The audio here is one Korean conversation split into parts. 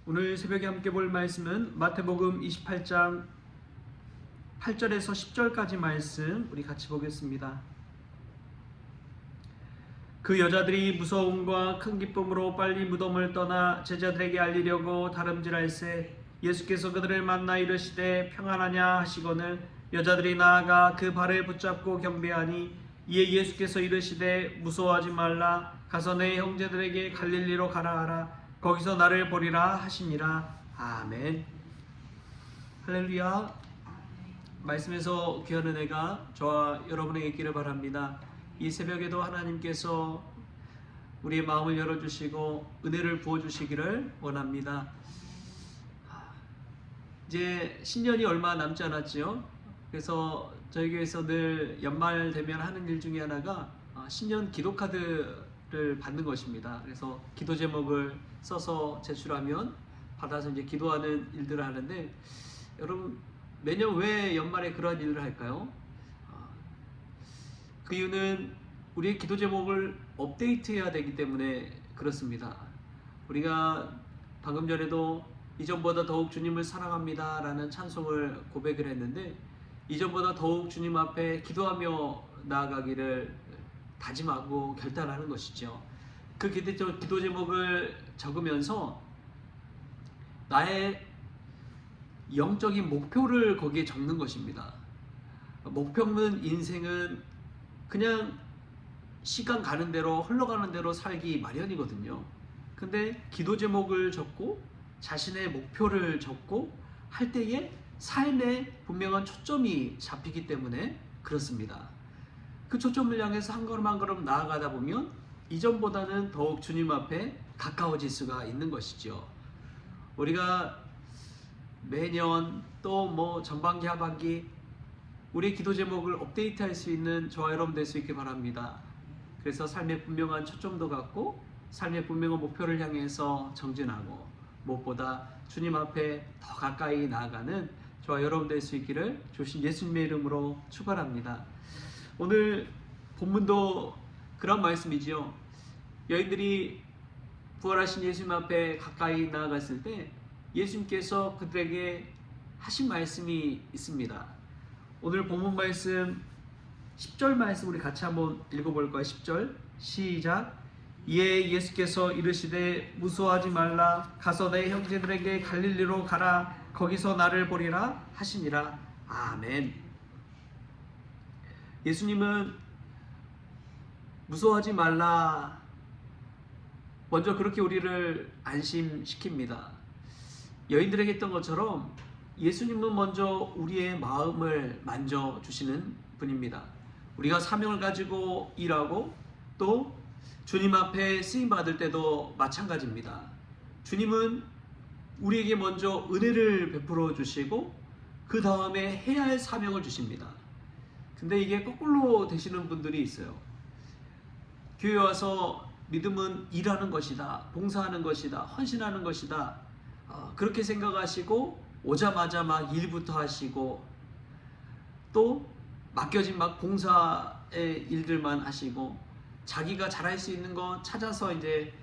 오늘 새벽에 함께 볼 말씀은 마태복음 28장 8절에서 10절까지 말씀 우리 같이 보겠습니다. 그 여자들이 무서움과 큰 기쁨으로 빨리 무덤을 떠나 제자들에게 알리려고 다름질할새 예수께서 그들을 만나 이르시되 평안하냐 하시거늘 여자들이 나아가 그 발을 붙잡고 경배하니 이에 예수께서 이르시되 무서워하지 말라 가서 내 형제들에게 갈릴리로 가라 하라 거기서 나를 보리라 하시니라. 아멘. 할렐루야. 말씀에서 귀한 은혜가 저와 여러분에게 있기를 바랍니다. 이 새벽에도 하나님께서 우리의 마음을 열어주시고 은혜를 부어주시기를 원합니다. 이제 신년이 얼마 남지 않았죠. 그래서 저희 교회에서 늘 연말 되면 하는 일 중에 하나가 신년 기도카드를 받는 것입니다. 그래서 기도 제목을 써서 제출하면 받아서 이제 기도하는 일들을 하는데, 여러분 매년 왜 연말에 그러한 일을 할까요? 그 이유는 우리의 기도 제목을 업데이트해야 되기 때문에 그렇습니다. 우리가 방금 전에도 이전보다 더욱 주님을 사랑합니다 라는 찬송을 고백을 했는데, 이전보다 더욱 주님 앞에 기도하며 나아가기를 다짐하고 결단하는 것이죠. 그 기도 제목을 적으면서 나의 영적인 목표를 거기에 적는 것입니다. 목표는 인생은 그냥 시간 가는 대로 흘러가는 대로 살기 마련이거든요. 근데 기도 제목을 적고 자신의 목표를 적고 할 때에 삶에 분명한 초점이 잡히기 때문에 그렇습니다. 그 초점을 향해서 한 걸음 한 걸음 나아가다 보면 이전보다는 더욱 주님 앞에 가까워질 수가 있는 것이죠. 우리가 매년 또 전반기 하반기 우리의 기도 제목을 업데이트할 수 있는 저와 여러분 될 수 있길 바랍니다. 그래서 삶의 분명한 초점도 갖고 삶의 분명한 목표를 향해서 정진하고 무엇보다 주님 앞에 더 가까이 나아가는 저와 여러분 될 수 있기를 주신 예수님의 이름으로 축원합니다. 오늘 본문도 그런 말씀이지요. 여인들이 부활하신 예수님 앞에 가까이 나아갔을 때 예수님께서 그들에게 하신 말씀이 있습니다. 오늘 본문 말씀 10절 말씀 우리 같이 한번 읽어볼까요? 10절 시작. 이에 예수께서 이르시되 무서워하지 말라 가서 내 형제들에게 갈릴리로 가라 거기서 나를 보리라 하시니라. 아멘. 예수님은 무서워하지 말라 먼저 그렇게 우리를 안심시킵니다. 여인들에게 했던 것처럼 예수님은 먼저 우리의 마음을 만져주시는 분입니다. 우리가 사명을 가지고 일하고 또 주님 앞에 쓰임받을 때도 마찬가지입니다. 주님은 우리에게 먼저 은혜를 베풀어 주시고 그 다음에 해야 할 사명을 주십니다. 근데 이게 거꾸로 되시는 분들이 있어요. 교회 와서 믿음은 일하는 것이다, 봉사하는 것이다, 헌신하는 것이다, 그렇게 생각하시고 오자마자 막 일부터 하시고 또 맡겨진 봉사의 일들만 하시고 자기가 잘할 수 있는 거 찾아서 이제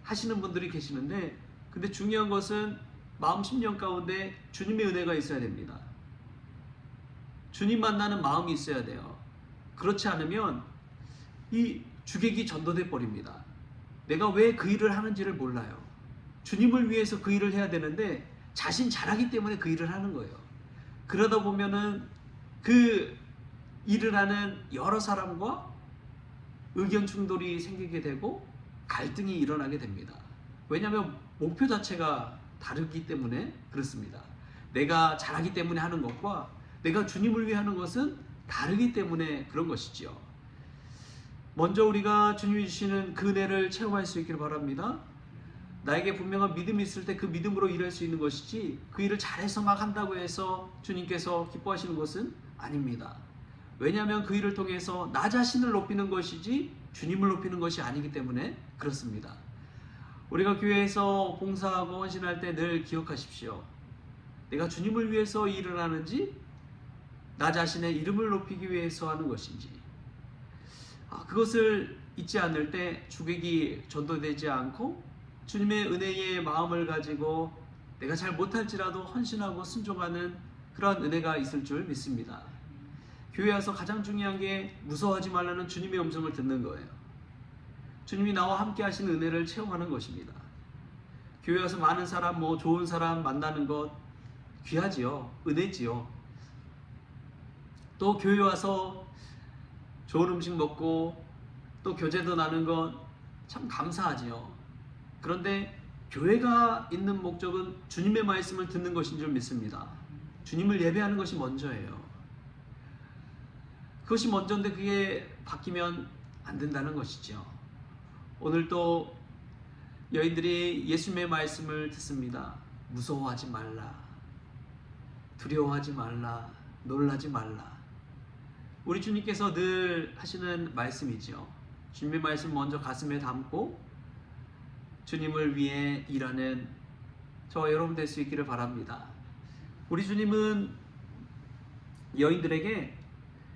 하시는 분들이 계시는데, 근데 중요한 것은 마음 심령 가운데 주님의 은혜가 있어야 됩니다. 주님 만나는 마음이 있어야 돼요. 그렇지 않으면 이 주객이 전도돼 버립니다. 내가 왜 그 일을 하는지를 몰라요. 주님을 위해서 그 일을 해야 되는데 자신 잘하기 때문에 그 일을 하는 거예요. 그러다 보면은 그 일을 하는 여러 사람과 의견 충돌이 생기게 되고 갈등이 일어나게 됩니다. 왜냐하면 목표 자체가 다르기 때문에 그렇습니다. 내가 잘하기 때문에 하는 것과 내가 주님을 위해 하는 것은 다르기 때문에 그런 것이죠. 먼저 우리가 주님이 주시는 그 은혜를 체험할 수 있기를 바랍니다. 나에게 분명한 믿음이 있을 때 그 믿음으로 일할 수 있는 것이지 그 일을 잘해서 막 한다고 해서 주님께서 기뻐하시는 것은 아닙니다. 왜냐하면 그 일을 통해서 나 자신을 높이는 것이지 주님을 높이는 것이 아니기 때문에 그렇습니다. 우리가 교회에서 봉사하고 헌신할 때 늘 기억하십시오. 내가 주님을 위해서 일을 하는지 나 자신의 이름을 높이기 위해서 하는 것인지, 그것을 잊지 않을 때 주객이 전도되지 않고 주님의 은혜의 마음을 가지고 내가 잘 못할지라도 헌신하고 순종하는 그러한 은혜가 있을 줄 믿습니다. 교회 와서 가장 중요한 게 무서워하지 말라는 주님의 음성을 듣는 거예요. 주님이 나와 함께 하시는 은혜를 체험하는 것입니다. 교회 와서 많은 사람, 좋은 사람 만나는 것 귀하지요. 은혜지요. 또 교회 와서 좋은 음식 먹고 또 교제도 나는 것 참 감사하지요. 그런데 교회가 있는 목적은 주님의 말씀을 듣는 것인 줄 믿습니다. 주님을 예배하는 것이 먼저예요. 그것이 먼저인데 그게 바뀌면 안 된다는 것이죠. 오늘 또 여인들이 예수님의 말씀을 듣습니다. 무서워하지 말라. 두려워하지 말라. 놀라지 말라. 우리 주님께서 늘 하시는 말씀이죠. 주님의 말씀 먼저 가슴에 담고 주님을 위해 일하는 저와 여러분 될 수 있기를 바랍니다. 우리 주님은 여인들에게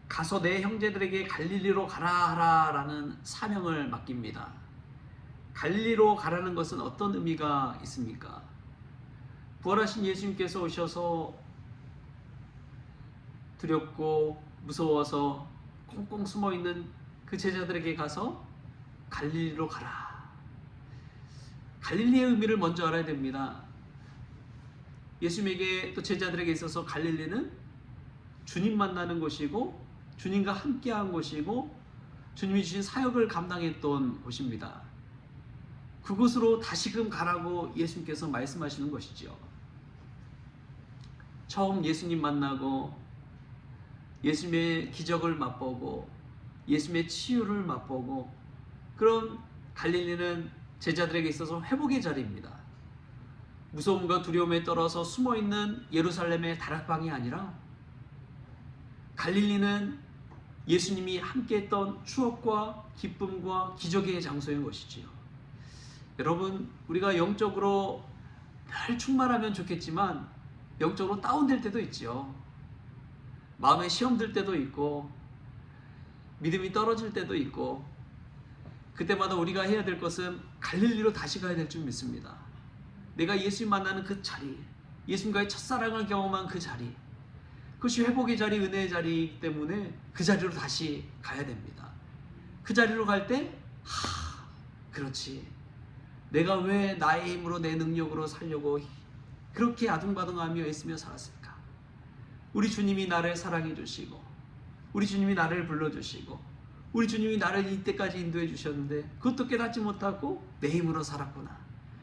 가서 내 형제들에게 갈릴리로 가라 하라라는 사명을 맡깁니다. 갈릴리로 가라는 것은 어떤 의미가 있습니까? 부활하신 예수님께서 오셔서 두렵고 무서워서 꽁꽁 숨어있는 그 제자들에게 가서 갈릴리로 가라. 갈릴리의 의미를 먼저 알아야 됩니다. 예수님에게 또 제자들에게 있어서 갈릴리는 주님 만나는 곳이고 주님과 함께한 곳이고 주님이 주신 사역을 감당했던 곳입니다. 그곳으로 다시금 가라고 예수님께서 말씀하시는 것이죠. 처음 예수님 만나고 예수님의 기적을 맛보고 예수님의 치유를 맛보고 그런 갈릴리는 제자들에게 있어서 회복의 자리입니다. 무서움과 두려움에 떨어서 숨어있는 예루살렘의 다락방이 아니라 갈릴리는 예수님이 함께했던 추억과 기쁨과 기적의 장소인 것이지요. 여러분, 우리가 영적으로 늘 충만하면 좋겠지만 영적으로 다운될 때도 있지요. 마음에 시험 들 때도 있고 믿음이 떨어질 때도 있고 그때마다 우리가 해야 될 것은 갈릴리로 다시 가야 될 줄 믿습니다. 내가 예수님 만나는 그 자리, 예수님과의 첫사랑을 경험한 그 자리, 그것이 회복의 자리, 은혜의 자리이기 때문에 그 자리로 다시 가야 됩니다. 그 자리로 갈 때 그렇지, 내가 왜 나의 힘으로 내 능력으로 살려고 그렇게 아둥바둥하며 애쓰며 살았을까? 우리 주님이 나를 사랑해 주시고 우리 주님이 나를 불러주시고 우리 주님이 나를 이때까지 인도해 주셨는데 그것도 깨닫지 못하고 내 힘으로 살았구나.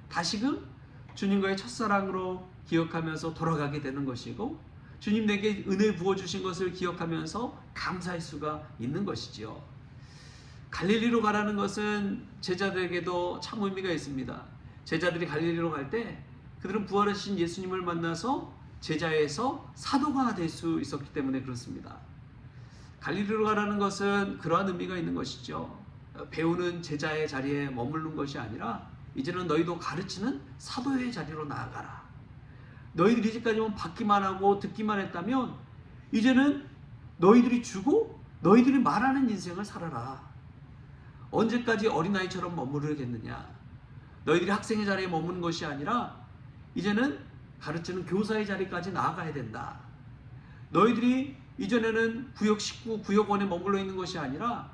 다시금 주님과의 첫사랑으로 기억하면서 돌아가게 되는 것이고 주님 내게 은혜 부어주신 것을 기억하면서 감사할 수가 있는 것이지요. 갈릴리로 가라는 것은 제자들에게도 참 의미가 있습니다. 제자들이 갈릴리로 갈 때 그들은 부활하신 예수님을 만나서 제자에서 사도가 될 수 있었기 때문에 그렇습니다. 갈릴리로 가라는 것은 그러한 의미가 있는 것이죠. 배우는 제자의 자리에 머무르는 것이 아니라 이제는 너희도 가르치는 사도의 자리로 나아가라. 너희들이 이제까지만 받기만 하고 듣기만 했다면 이제는 너희들이 주고 너희들이 말하는 인생을 살아라. 언제까지 어린아이처럼 머무르겠느냐. 너희들이 학생의 자리에 머무는 것이 아니라 이제는 가르치는 교사의 자리까지 나아가야 된다. 너희들이 이전에는 구역 식구, 구역원에 머물러 있는 것이 아니라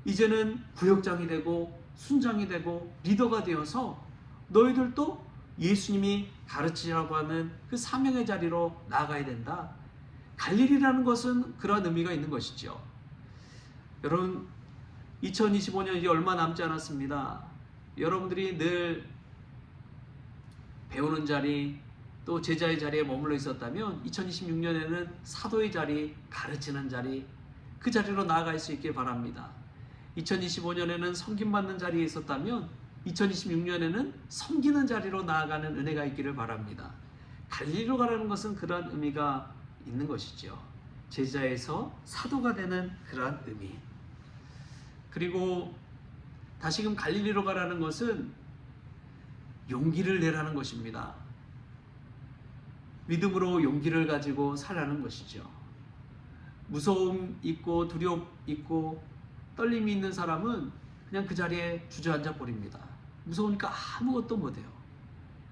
이제는 구역장이 되고 순장이 되고 리더가 되어서 너희들도 예수님이 가르치라고 하는 그 사명의 자리로 나아가야 된다. 갈릴리라는 것은 그런 의미가 있는 것이죠. 여러분, 2025년 이제 얼마 남지 않았습니다. 여러분들이 늘 배우는 자리 또 제자의 자리에 머물러 있었다면 2026년에는 사도의 자리, 가르치는 자리, 그 자리로 나아갈 수 있길 바랍니다. 2025년에는 섬김받는 자리에 있었다면 2026년에는 섬기는 자리로 나아가는 은혜가 있기를 바랍니다. 갈릴리로 가라는 것은 그러한 의미가 있는 것이죠. 제자에서 사도가 되는 그러한 의미. 그리고 다시금 갈릴리로 가라는 것은 용기를 내라는 것입니다. 믿음으로 용기를 가지고 살라는 것이죠. 무서움 있고 두려움 있고 떨림이 있는 사람은 그냥 그 자리에 주저앉아 버립니다. 무서우니까 아무것도 못해요.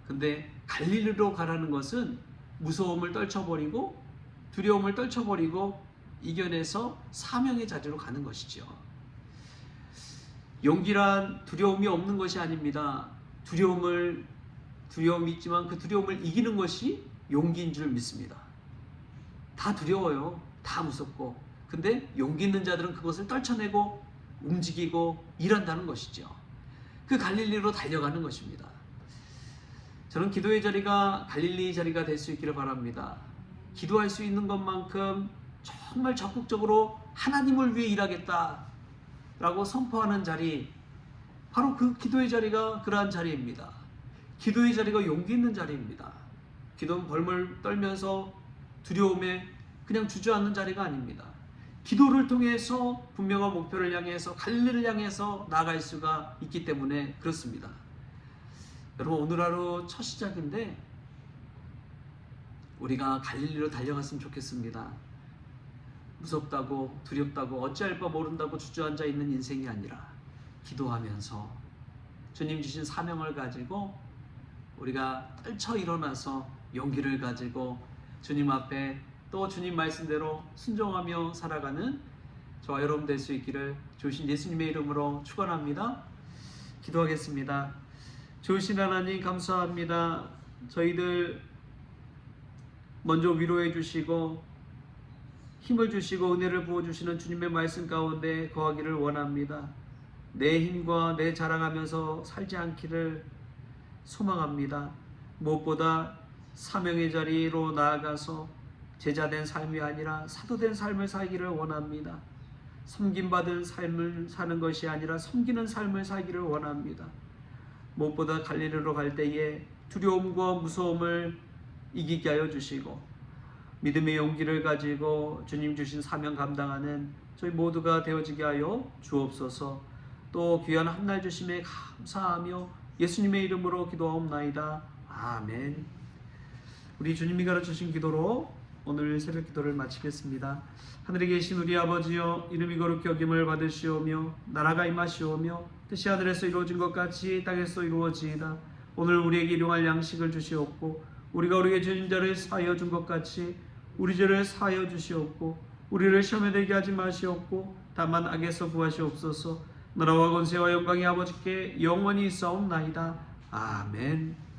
근데 갈릴리로 가라는 것은 무서움을 떨쳐버리고 두려움을 떨쳐버리고 이겨내서 사명의 자리로 가는 것이죠. 용기란 두려움이 없는 것이 아닙니다. 두려움이 있지만 그 두려움을 이기는 것이 용기인 줄 믿습니다. 다 두려워요. 다 무섭고. 근데 용기 있는 자들은 그것을 떨쳐내고 움직이고 일한다는 것이죠. 그 갈릴리로 달려가는 것입니다. 저는 기도의 자리가 갈릴리 자리가 될 수 있기를 바랍니다. 기도할 수 있는 것만큼 정말 적극적으로 하나님을 위해 일하겠다라고 선포하는 자리, 바로 그 기도의 자리가 그러한 자리입니다. 기도의 자리가 용기 있는 자리입니다. 기도는 벌벌 떨면서 두려움에 그냥 주저앉는 자리가 아닙니다. 기도를 통해서 분명한 목표를 향해서 갈릴리를 향해서 나아갈 수가 있기 때문에 그렇습니다. 여러분, 오늘 하루 첫 시작인데 우리가 갈릴리로 달려갔으면 좋겠습니다. 무섭다고 두렵다고 어찌할 바 모른다고 주저앉아 있는 인생이 아니라 기도하면서 주님 주신 사명을 가지고 우리가 떨쳐 일어나서 용기를 가지고 주님 앞에 또 주님 말씀대로 순종하며 살아가는 저와 여러분 될 수 있기를 주신 예수님의 이름으로 축원합니다. 기도하겠습니다. 좋으신 하나님 감사합니다. 저희들 먼저 위로해 주시고 힘을 주시고 은혜를 부어주시는 주님의 말씀 가운데 거하기를 원합니다. 내 힘과 내 자랑하면서 살지 않기를 소망합니다. 무엇보다 사명의 자리로 나아가서 제자된 삶이 아니라 사도된 삶을 살기를 원합니다. 섬김받은 삶을 사는 것이 아니라 섬기는 삶을 살기를 원합니다. 무엇보다 갈릴리로 갈 때에 두려움과 무서움을 이기게 하여 주시고 믿음의 용기를 가지고 주님 주신 사명 감당하는 저희 모두가 되어지게 하여 주옵소서. 또 귀한 한날 주심에 감사하며 예수님의 이름으로 기도하옵나이다. 아멘. 우리 주님이 가르치신 기도로 오늘 새벽 기도를 마치겠습니다. 하늘에 계신 우리 아버지여, 이름이 거룩히 여김을 받으시오며 나라가 임하시오며 뜻이 하늘에서 이루어진 것 같이 땅에서 이루어지이다. 오늘 우리에게 일용할 양식을 주시옵고 우리가 우리에게 죄진 자를 사하여 준 것 같이 우리 죄를 사하여 주시옵고 우리를 시험에 들게 하지 마시옵고 다만 악에서 구하시옵소서. 나라와 권세와 영광이 아버지께 영원히 있사옵나이다. 아멘.